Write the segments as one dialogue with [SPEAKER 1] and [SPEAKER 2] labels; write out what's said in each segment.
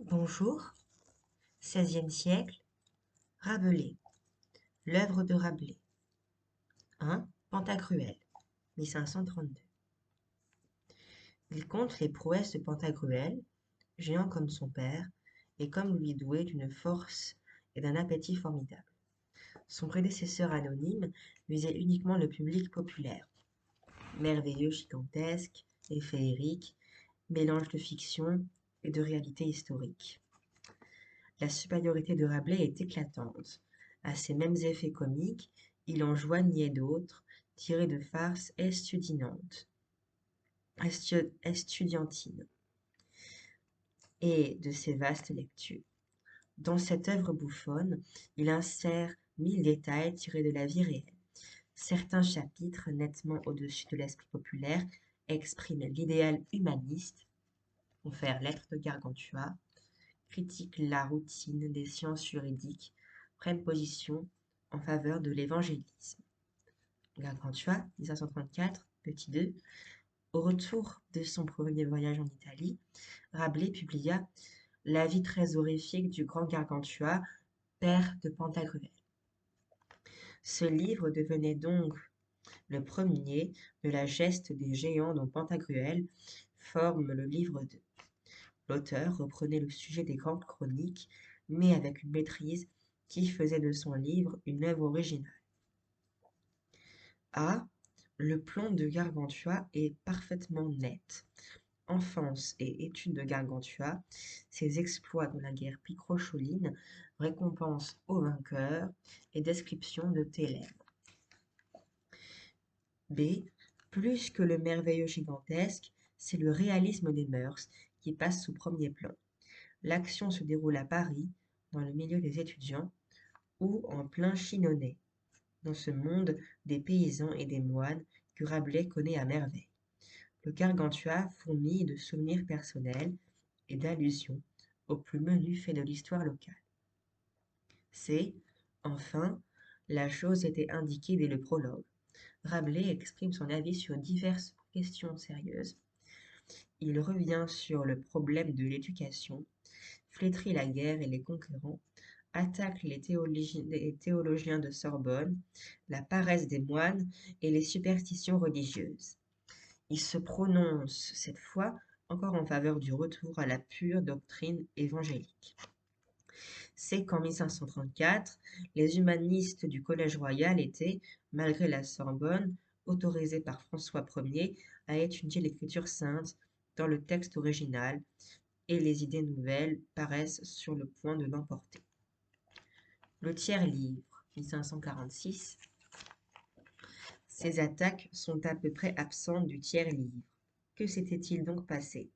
[SPEAKER 1] Bonjour, XVIe siècle, Rabelais, l'œuvre de Rabelais. 1. Pantagruel, 1532. Il conte les prouesses de Pantagruel, géant comme son père, et comme lui doué d'une force et d'un appétit formidables. Son prédécesseur anonyme visait uniquement le public populaire. Merveilleux, gigantesque et féerique, mélange de fiction et de réalité historique. La supériorité de Rabelais est éclatante. À ces mêmes effets comiques, il en joignait d'autres, tirés de farces estudiantines et de ses vastes lectures. Dans cette œuvre bouffonne, il insère 1000 détails tirés de la vie réelle. Certains chapitres, nettement au-dessus de l'esprit populaire, expriment l'idéal humaniste, confèrent l'être de Gargantua, critiquent la routine des sciences juridiques, prennent position en faveur de l'évangélisme. Gargantua, 1534, petit 2. Au retour de son premier voyage en Italie, Rabelais publia La vie très horrifique du grand Gargantua, père de Pantagruel. Ce livre devenait donc le premier de la geste des géants dont Pantagruel forme le livre 2. L'auteur reprenait le sujet des grandes chroniques, mais avec une maîtrise qui faisait de son livre une œuvre originale. A. Le plan de Gargantua est parfaitement net. Enfance et étude de Gargantua, ses exploits dans la guerre picrocholine, récompense au vainqueur et description de Thélème. B. Plus que le merveilleux gigantesque, c'est le réalisme des mœurs qui passe sous premier plan. L'action se déroule à Paris, dans le milieu des étudiants, ou en plein Chinonais, dans ce monde des paysans et des moines que Rabelais connaît à merveille. Le Gargantua fourmille de souvenirs personnels et d'allusions aux plus menus faits de l'histoire locale. C'est, enfin, la chose était indiquée dès le prologue. Rabelais exprime son avis sur diverses questions sérieuses. Il revient sur le problème de l'éducation, flétrit la guerre et les conquérants, attaque les théologiens de Sorbonne, la paresse des moines et les superstitions religieuses. Il se prononce cette fois encore en faveur du retour à la pure doctrine évangélique. C'est qu'en 1534, les humanistes du Collège royal étaient, malgré la Sorbonne, autorisés par François Ier à étudier l'écriture sainte dans le texte original, et les idées nouvelles paraissent sur le point de l'emporter. Le tiers-livre, 1546. Ces attaques sont à peu près absentes du tiers-livre. Que s'était-il donc passé?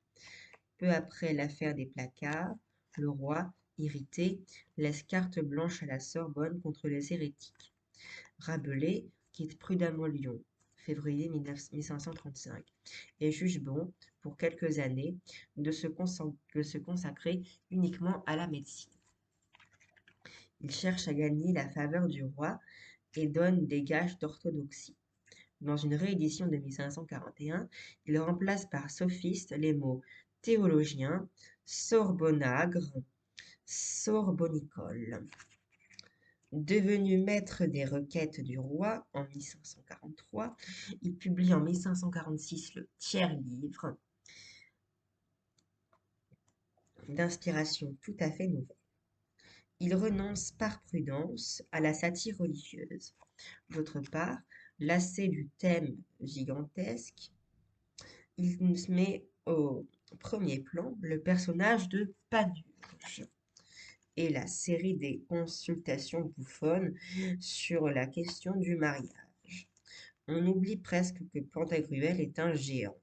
[SPEAKER 1] Peu après l'affaire des placards, le roi, irrité, laisse carte blanche à la Sorbonne contre les hérétiques. Rabelais quitte prudemment Lyon, février 1535, et juge bon, pour quelques années, de se consacrer uniquement à la médecine. Il cherche à gagner la faveur du roi et donne des gages d'orthodoxie. Dans une réédition de 1541, il remplace par sophiste les mots théologien, sorbonnagre, sorbonicole. Devenu maître des requêtes du roi en 1543, il publie en 1546 le tiers-livre d'inspiration tout à fait nouvelle. Il renonce par prudence à la satire religieuse. D'autre part, lassé du thème gigantesque, il met au premier plan le personnage de Panurge et la série des consultations bouffonnes sur la question du mariage. On oublie presque que Pantagruel est un géant.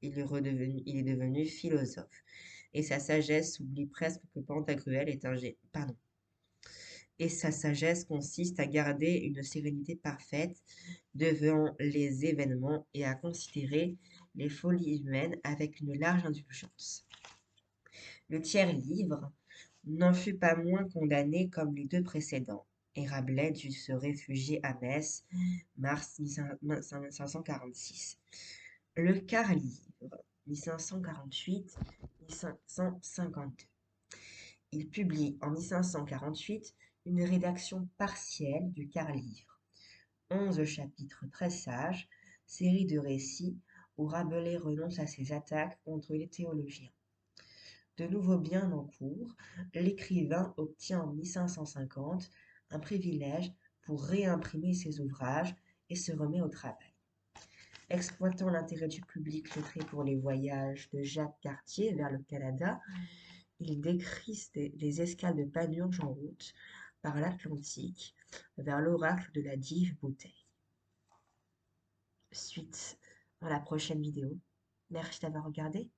[SPEAKER 1] Il est devenu philosophe. Et sa sagesse oublie presque que Pantagruel est un géant. Pardon. Et sa sagesse consiste à garder une sérénité parfaite devant les événements et à considérer les folies humaines avec une large indulgence. Le tiers-livre n'en fut pas moins condamné comme les deux précédents, et Rabelais dut se réfugier à Metz, mars 1546. Le quart-livre, 1548-1552. Il publie en 1548 une rédaction partielle du quart-livre, 11 chapitres très sages, série de récits où Rabelais renonce à ses attaques contre les théologiens. De nouveau bien en cours, l'écrivain obtient en 1550 un privilège pour réimprimer ses ouvrages et se remet au travail. Exploitant l'intérêt du public lettré pour les voyages de Jacques Cartier vers le Canada, il décrit les escales de Panurge en route par l'Atlantique vers l'oracle de la dive Bouteille. Suite dans la prochaine vidéo. Merci d'avoir regardé.